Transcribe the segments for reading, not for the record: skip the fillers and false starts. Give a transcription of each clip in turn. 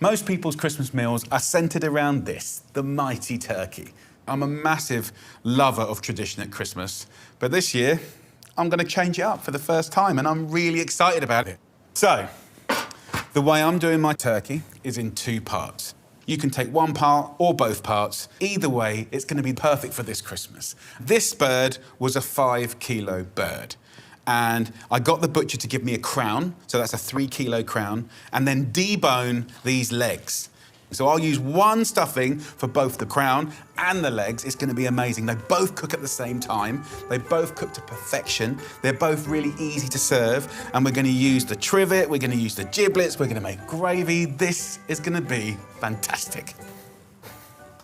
Most people's Christmas meals are centred around this, the mighty turkey. I'm a massive lover of tradition at Christmas, but this year, I'm going to change it up for the first time, and I'm really excited about it. So, the way I'm doing my turkey is in 2 parts. You can take 1 part or both parts. Either way, it's going to be perfect for this Christmas. This bird was a 5-kilo bird. And I got the butcher to give me a crown, so that's a 3-kilo crown, and then debone these legs. So I'll use 1 stuffing for both the crown and the legs. It's going to be amazing. They both cook at the same time. They both cook to perfection. They're both really easy to serve. And we're going to use the trivet, we're going to use the giblets, we're going to make gravy. This is going to be fantastic.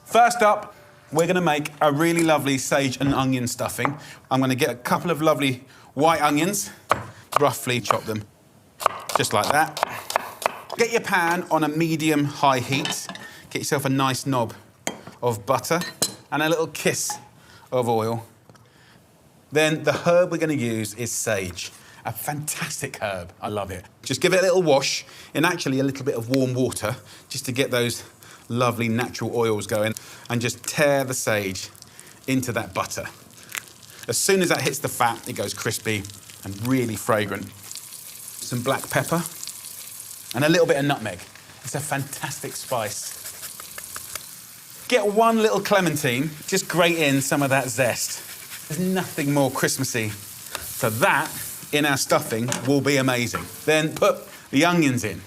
First up, we're going to make a really lovely sage and onion stuffing. I'm going to get a couple of lovely white onions, roughly chop them, just like that. Get your pan on a medium-high heat. Get yourself a nice knob of butter and a little kiss of oil. Then the herb we're going to use is sage, a fantastic herb. I love it. Just give it a little wash in actually a little bit of warm water just to get those lovely natural oils going, and just tear the sage into that butter. As soon as that hits the fat, it goes crispy and really fragrant. Some black pepper and a little bit of nutmeg. It's a fantastic spice. Get 1 little clementine, just grate in some of that zest. There's nothing more Christmassy. So that, in our stuffing, will be amazing. Then put the onions in.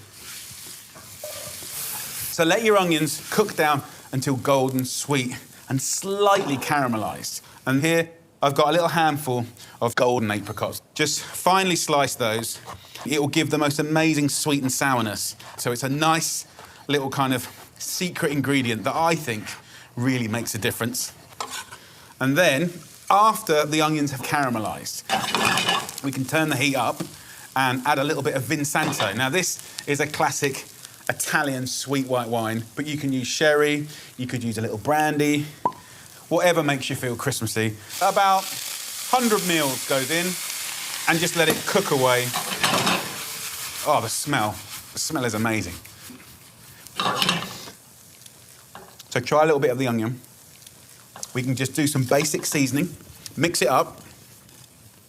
So let your onions cook down until golden sweet and slightly caramelised. And here, I've got a little handful of golden apricots. Just finely slice those. It will give the most amazing sweet and sourness. So it's a nice little kind of secret ingredient that I think really makes a difference. And then, after the onions have caramelised, we can turn the heat up and add a little bit of Vinsanto. Now, this is a classic Italian sweet white wine, but you can use sherry, you could use a little brandy, whatever makes you feel Christmassy. About 100 mils goes in, and just let it cook away. Oh, the smell is amazing. So try a little bit of the onion. We can just do some basic seasoning, mix it up.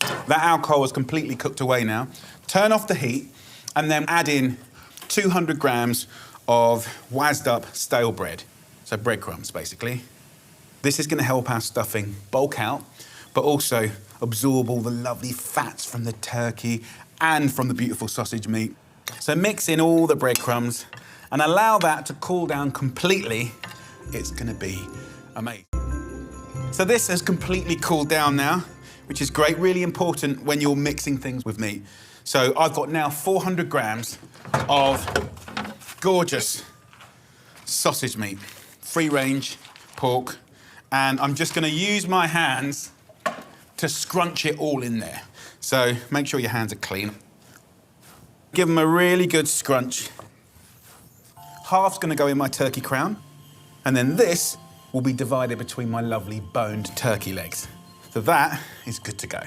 That alcohol is completely cooked away now. Turn off the heat, and then add in 200 grams of wazzed up stale bread. So breadcrumbs, basically. This is going to help our stuffing bulk out, but also absorb all the lovely fats from the turkey and from the beautiful sausage meat. So mix in all the breadcrumbs and allow that to cool down completely. It's going to be amazing. So this has completely cooled down now, which is great, really important when you're mixing things with meat. So I've got now 400 grams of gorgeous sausage meat, free-range pork, and I'm just going to use my hands to scrunch it all in there. So make sure your hands are clean. Give them a really good scrunch. Half's going to go in my turkey crown, and then this will be divided between my lovely boned turkey legs. So that is good to go.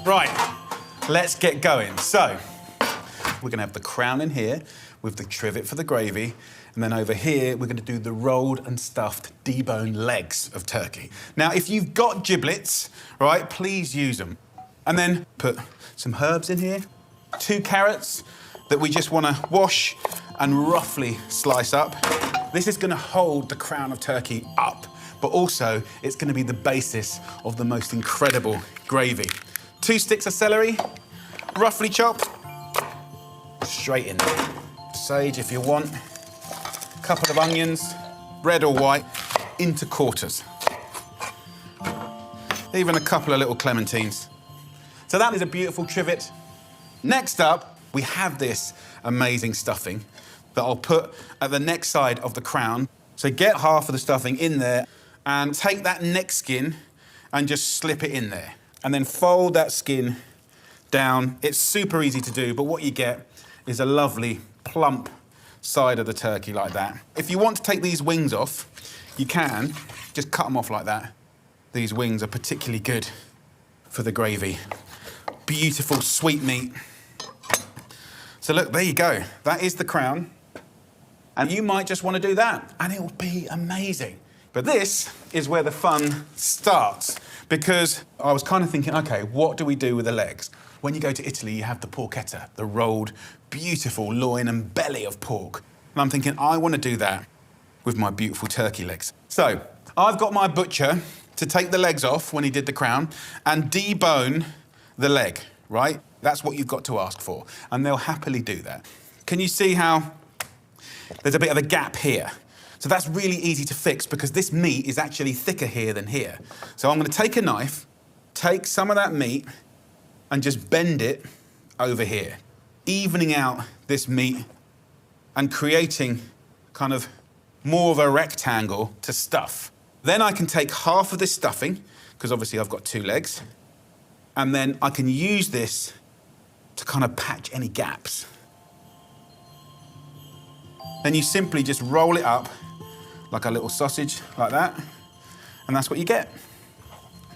Right, let's get going. So, we're going to have the crown in here with the trivet for the gravy, and then over here, we're going to do the rolled and stuffed deboned legs of turkey. Now, if you've got giblets, right, please use them. And then put some herbs in here, 2 carrots that we just want to wash and roughly slice up. This is going to hold the crown of turkey up, but also it's going to be the basis of the most incredible gravy. 2 sticks of celery, roughly chopped, straight in there. Sage if you want. A couple of onions, red or white, into quarters. Even a couple of little clementines. So that is a beautiful trivet. Next up, we have this amazing stuffing that I'll put at the neck side of the crown. So get half of the stuffing in there and take that neck skin and just slip it in there. And then fold that skin down. It's super easy to do, but what you get is a lovely plump side of the turkey like that. If you want to take these wings off, you can. Just cut them off like that. These wings are particularly good for the gravy. beautiful sweet meat. So look, there you go. That is the crown. And you might just want to do that, and it will be amazing. But this is where the fun starts, because I was kind of thinking, okay, what do we do with the legs? When you go to Italy, you have the porchetta, the rolled, beautiful loin and belly of pork. And I'm thinking, I want to do that with my beautiful turkey legs. So I've got my butcher to take the legs off when he did the crown and debone the leg, right? That's what you've got to ask for, and they'll happily do that. Can you see how there's a bit of a gap here? So that's really easy to fix because this meat is actually thicker here than here. So I'm going to take a knife, take some of that meat and just bend it over here, evening out this meat and creating kind of more of a rectangle to stuff. Then I can take half of this stuffing, because obviously I've got 2 legs, and then I can use this to kind of patch any gaps. Then you simply just roll it up like a little sausage, like that, and that's what you get.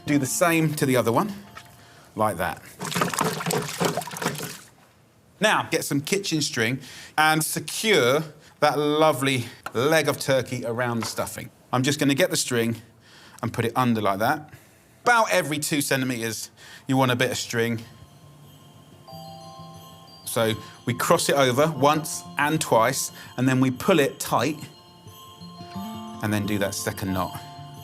Do the same to the other one, like that. Now, get some kitchen string and secure that lovely leg of turkey around the stuffing. I'm just going to get the string and put it under like that. About every 2 centimetres, you want a bit of string. So we cross it over once and twice, and then we pull it tight, and then do that second knot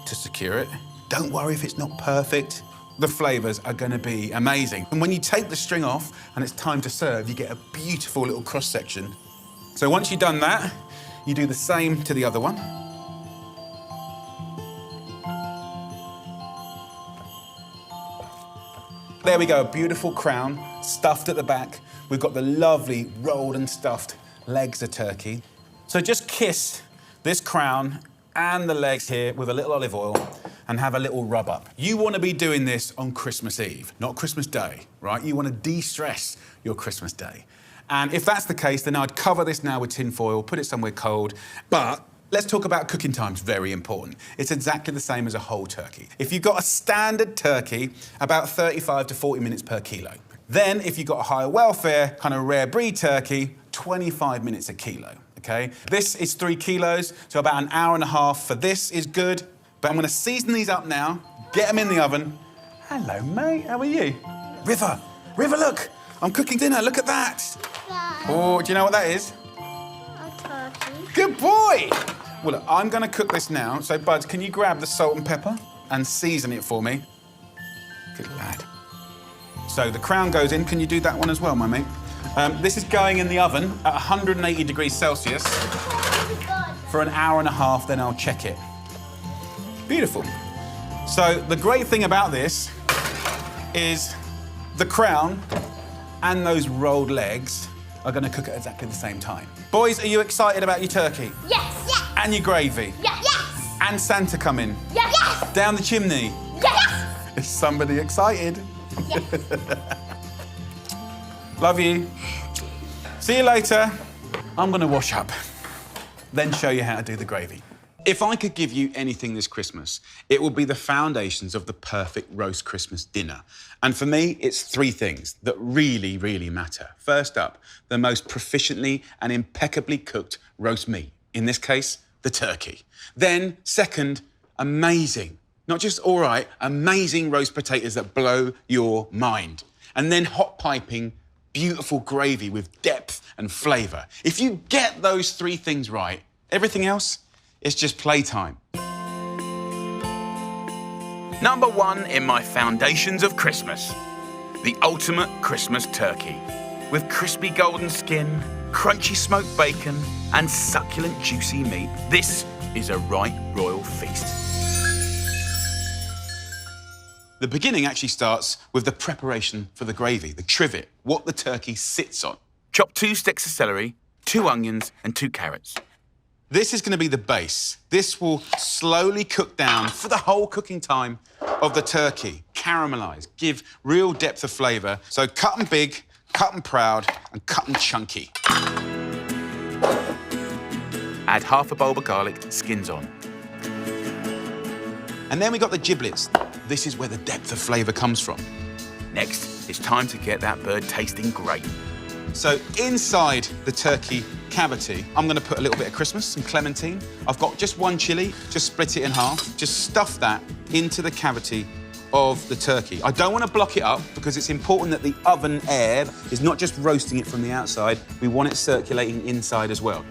to secure it. Don't worry if it's not perfect. The flavours are going to be amazing. And when you take the string off and it's time to serve, you get a beautiful little cross section. So once you've done that, you do the same to the other one. There we go, a beautiful crown, stuffed at the back. We've got the lovely rolled and stuffed legs of turkey. So just kiss this crown and the legs here with a little olive oil and have a little rub up. You want to be doing this on Christmas Eve, not Christmas Day, right? You want to de-stress your Christmas Day. And if that's the case, then I'd cover this now with tin foil, put it somewhere cold. But let's talk about cooking times, very important. It's exactly the same as a whole turkey. If you've got a standard turkey, about 35 to 40 minutes per kilo. Then if you've got a higher welfare, kind of rare breed turkey, 25 minutes a kilo, okay? This is 3 kilos, so about an hour and a half for this is good. But I'm gonna season these up now, get them in the oven. Hello, mate, how are you? River, look, I'm cooking dinner, look at that. Oh, do you know what that is? A turkey. Good boy! Well, look, I'm gonna cook this now. So, Buds, can you grab the salt and pepper and season it for me? Good lad. So the crown goes in. Can you do that one as well, my mate? This is going in the oven at 180 degrees Celsius for an hour and a half, then I'll check it. Beautiful. So the great thing about this is the crown and those rolled legs are going to cook at exactly the same time. Boys, are you excited about your turkey? Yes. Yes. And your gravy? Yes. Yes. And Santa coming? Yes. Yes. Down the chimney? Yes. Is somebody excited? Yes. Love you. See you later. I'm going to wash up, then show you how to do the gravy. If I could give you anything this Christmas, it would be the foundations of the perfect roast Christmas dinner. And for me, it's 3 things that really, really matter. First up, the most proficiently and impeccably cooked roast meat. In this case, the turkey. Then, second, amazing, not just all right, amazing roast potatoes that blow your mind. And then hot piping, beautiful gravy with depth and flavour. If you get those 3 things right, everything else, it's just playtime. Number 1 in my foundations of Christmas, the ultimate Christmas turkey. With crispy golden skin, crunchy smoked bacon, and succulent juicy meat, this is a right royal feast. The beginning actually starts with the preparation for the gravy, the trivet, what the turkey sits on. Chop 2 sticks of celery, 2 onions, and 2 carrots. This is going to be the base. This will slowly cook down for the whole cooking time of the turkey. Caramelise, give real depth of flavour. So cut them big, cut them proud, and cut them chunky. Add half a bulb of garlic, skins on. And then we got the giblets. This is where the depth of flavour comes from. Next, it's time to get that bird tasting great. So inside the turkey cavity, I'm going to put a little bit of Christmas, some clementine. I've got just one chili, just split it in half. Just stuff that into the cavity of the turkey. I don't want to block it up because it's important that the oven air is not just roasting it from the outside, we want it circulating inside as well.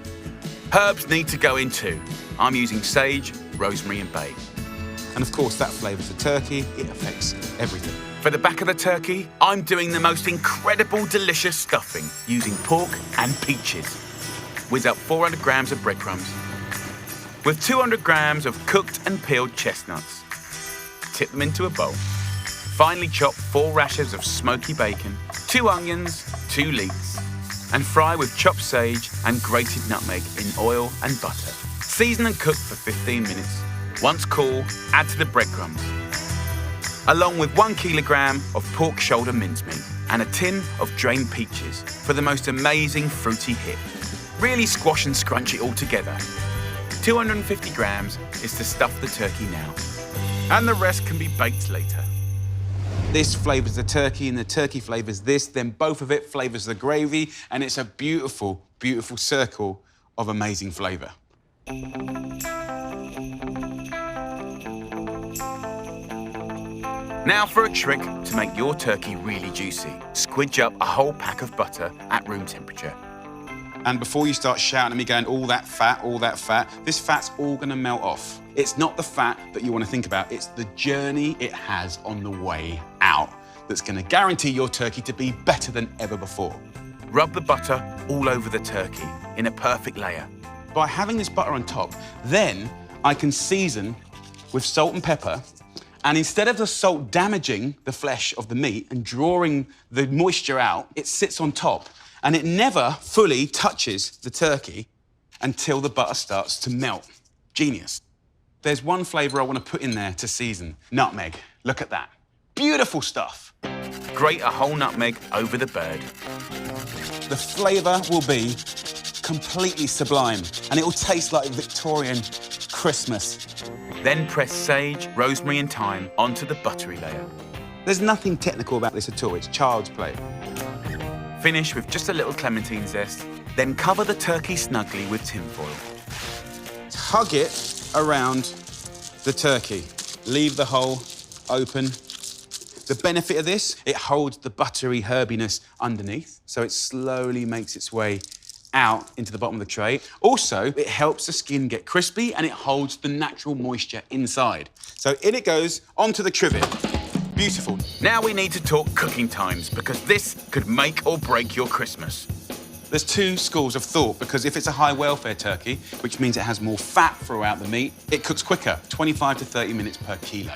Herbs need to go in too. I'm using sage, rosemary and bay. And of course, that flavours the turkey, it affects everything. For the back of the turkey, I'm doing the most incredible delicious stuffing using pork and peaches. Whiz up 400 grams of breadcrumbs with 200 grams of cooked and peeled chestnuts. Tip them into a bowl. Finely chop 4 rashers of smoky bacon, 2 onions, 2 leeks, and fry with chopped sage and grated nutmeg in oil and butter. Season and cook for 15 minutes. Once cool, add to the breadcrumbs, along with 1 kilogram of pork shoulder mincemeat and a tin of drained peaches for the most amazing fruity hit. Really squash and scrunch it all together. 250 grams is to stuff the turkey now, and the rest can be baked later. This flavours the turkey and the turkey flavours this, then both of it flavours the gravy, and it's a beautiful, beautiful circle of amazing flavour. Now for a trick to make your turkey really juicy. Squidge up a whole pack of butter at room temperature. And before you start shouting at me going, all that fat, this fat's all gonna melt off. It's not the fat that you wanna think about, it's the journey it has on the way out that's gonna guarantee your turkey to be better than ever before. Rub the butter all over the turkey in a perfect layer. By having this butter on top, then I can season with salt and pepper, and instead of the salt damaging the flesh of the meat and drawing the moisture out, it sits on top. And it never fully touches the turkey until the butter starts to melt. Genius. There's one flavour I want to put in there to season. Nutmeg. Look at that. Beautiful stuff. Grate a whole nutmeg over the bird. The flavour will be completely sublime, and it will taste like Victorian Christmas. Then press sage, rosemary and thyme onto the buttery layer. There's nothing technical about this at all. It's child's play. Finish with just a little clementine zest, then cover the turkey snugly with tinfoil. Hug it around the turkey. Leave the hole open. The benefit of this, it holds the buttery herbiness underneath, so it slowly makes its way out into the bottom of the tray. Also, it helps the skin get crispy and it holds the natural moisture inside. So in it goes onto the trivet. Beautiful. Now we need to talk cooking times because this could make or break your Christmas. There's 2 schools of thought, because if it's a high welfare turkey, which means it has more fat throughout the meat, it cooks quicker, 25 to 30 minutes per kilo.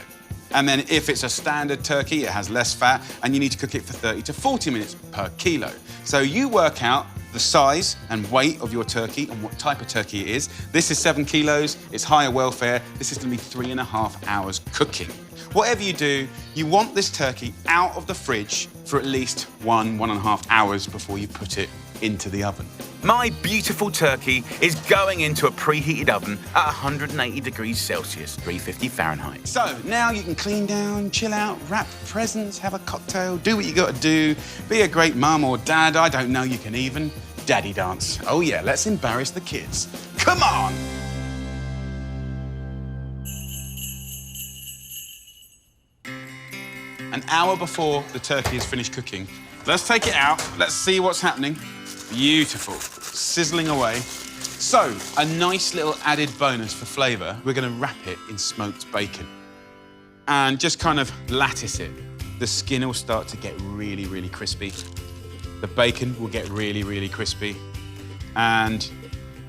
And then if it's a standard turkey, it has less fat, and you need to cook it for 30 to 40 minutes per kilo. So you work out the size and weight of your turkey and what type of turkey it is. This is 7 kilos, it's higher welfare. This is gonna be 3.5 hours cooking. Whatever you do, you want this turkey out of the fridge for at least 1.5 hours before you put it into the oven. My beautiful turkey is going into a preheated oven at 180 degrees Celsius, 350 Fahrenheit. So now you can clean down, chill out, wrap presents, have a cocktail, do what you gotta do, be a great mum or dad, I don't know, you can even daddy dance. Oh yeah, let's embarrass the kids. Come on! An hour before the turkey is finished cooking, let's take it out, let's see what's happening. Beautiful, sizzling away. So, a nice little added bonus for flavour, we're gonna wrap it in smoked bacon. And just kind of lattice it. The skin will start to get really, really crispy. The bacon will get really, really crispy. And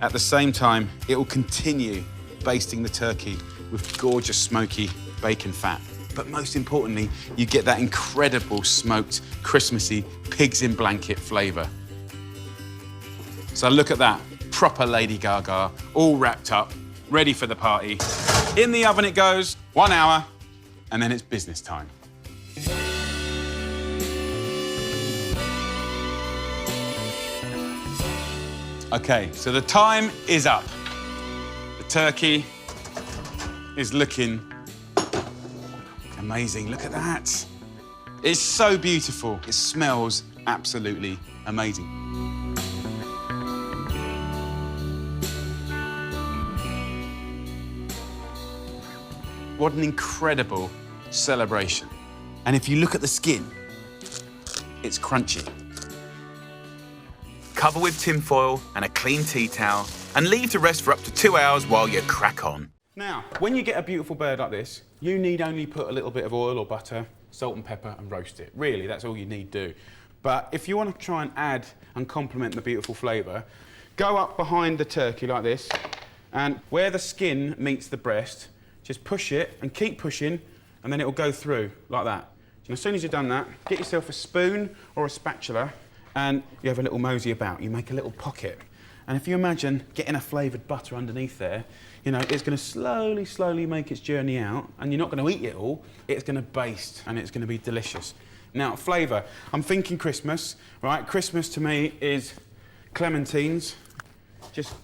at the same time, it will continue basting the turkey with gorgeous smoky bacon fat. But most importantly, you get that incredible smoked, Christmassy, pigs in blanket flavour. So look at that, proper Lady Gaga, all wrapped up, ready for the party. In the oven it goes, 1 hour, and then it's business time. Okay, so the time is up. The turkey is looking amazing, look at that. It's so beautiful. It smells absolutely amazing. What an incredible celebration. And if you look at the skin, it's crunchy. Cover with tin foil and a clean tea towel and leave to rest for up to 2 hours while you crack on. Now, when you get a beautiful bird like this, you need only put a little bit of oil or butter, salt and pepper, and roast it. Really, that's all you need to do. But if you want to try and add and complement the beautiful flavour, go up behind the turkey like this, and where the skin meets the breast, just push it and keep pushing, and then it'll go through like that. And as soon as you've done that, get yourself a spoon or a spatula, and you have a little mosey about. You make a little pocket. And if you imagine getting a flavoured butter underneath there, you know, it's going to slowly, slowly make its journey out, and you're not going to eat it all. It's going to baste, and it's going to be delicious. Now, flavour. I'm thinking Christmas, right? Christmas to me is clementines. Just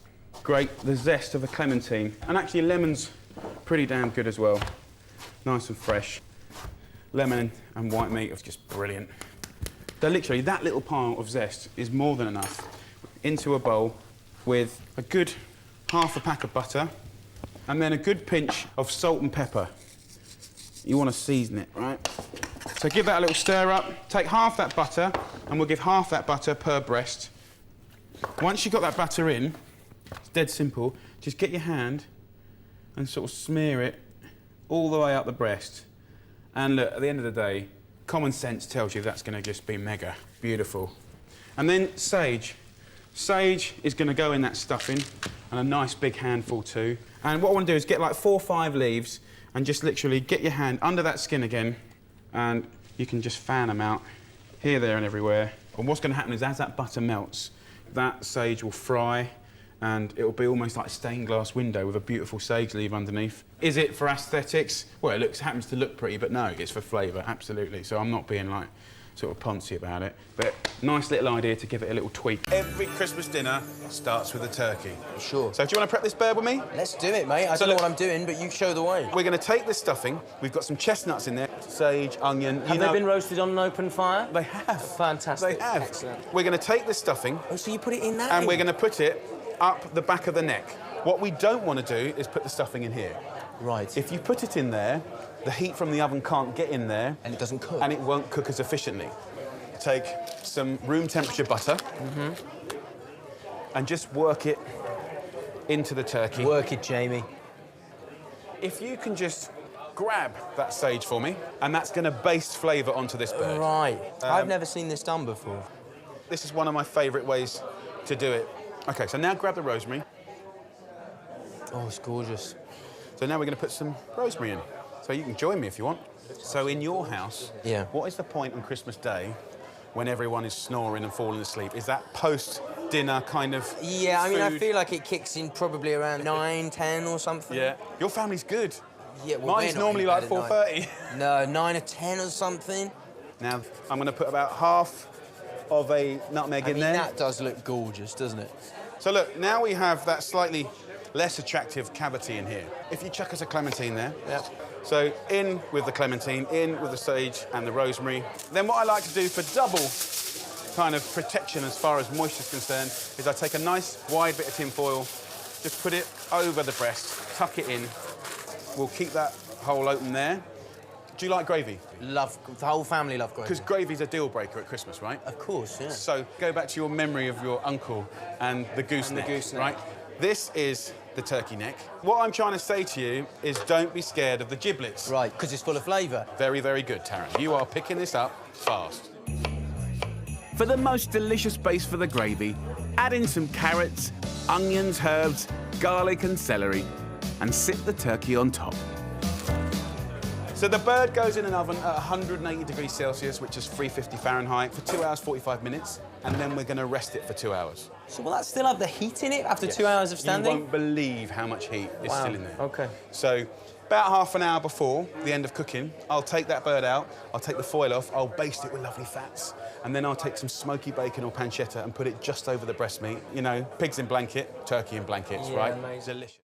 grate the zest of a clementine. And actually, lemon's pretty damn good as well. Nice and fresh. Lemon and white meat is just brilliant. So literally, that little pile of zest is more than enough into a bowl with a good half a pack of butter and then a good pinch of salt and pepper. You want to season it, right? So give that a little stir up, take half that butter, and we'll give half that butter per breast. Once you've got that butter in, it's dead simple, just get your hand and sort of smear it all the way up the breast. And look, at the end of the day, common sense tells you that's going to just be mega beautiful. And then sage. Sage is going to go in that stuffing, and a nice big handful too. And what I want to do is get like 4 or 5 leaves and just literally get your hand under that skin again, and you can just fan them out here, there and everywhere. And what's going to happen is as that butter melts, that sage will fry, and it'll be almost like a stained glass window with a beautiful sage leaf underneath. Is it for aesthetics? Well, happens to look pretty, but no, it's for flavour, absolutely. So I'm not being like sort of poncy about it, but nice little idea to give it a little tweak. Every Christmas dinner starts with a turkey. Sure. So do you want to prep this bird with me? Let's do it, mate. I don't know what I'm doing, but you show the way. We're going to take this stuffing. We've got some chestnuts in there, sage, onion. Have they been roasted on an open fire? They have. Fantastic. They have. Excellent. We're going to take this stuffing. Oh, so you put it in that? And we're going to put it up the back of the neck. What we don't want to do is put the stuffing in here. Right. If you put it in there, the heat from the oven can't get in there. And it doesn't cook. And it won't cook as efficiently. Take some room temperature butter and just work it into the turkey. Work it, Jamie. If you can just grab that sage for me, and that's going to baste flavour onto this bird. Right. I've never seen this done before. This is one of my favourite ways to do it. OK, so now grab the rosemary. Oh, it's gorgeous. So now we're going to put some rosemary in. So you can join me if you want. So in your house, Yeah. What is the point on Christmas Day when everyone is snoring and falling asleep? Is that post-dinner kind of Yeah, I mean, I food? feel like it kicks in probably around 9, 10 or something. Yeah. Your family's good. Yeah, well, Mine's we're not normally in like bed at 4:30. No, 9 or 10 or something. Now, I'm going to put about half of a nutmeg I in mean, there. that does look gorgeous, doesn't it? So look, now we have that slightly less attractive cavity in here. If you chuck us a clementine there. Yeah. So in with the clementine, in with the sage and the rosemary. Then what I like to do for double kind of protection as far as moisture is concerned is I take a nice wide bit of tin foil, just put it over the breast, tuck it in. We'll keep that hole open there. Do you like gravy? Love, the whole family love gravy. Because gravy's a deal breaker at Christmas, right? Of course, yeah. So go back to your memory of your uncle and the gooseneck, right? This is the turkey neck. What I'm trying to say to you is don't be scared of the giblets. Right, because it's full of flavour. Very, very good, Taryn. You are picking this up fast. For the most delicious base for the gravy, add in some carrots, onions, herbs, garlic and celery, and sit the turkey on top. So the bird goes in an oven at 180 degrees Celsius, which is 350 Fahrenheit, for 2 hours, 45 minutes, and then we're going to rest it for 2 hours. So will that still have the heat in it after 2 hours of standing? You won't believe how much heat is still in there. OK. So about half an hour before the end of cooking, I'll take that bird out, I'll take the foil off, I'll baste it with lovely fats, and then I'll take some smoky bacon or pancetta and put it just over the breast meat. You know, pigs in blanket, turkey in blankets, Yeah, right? amazing. Delicious.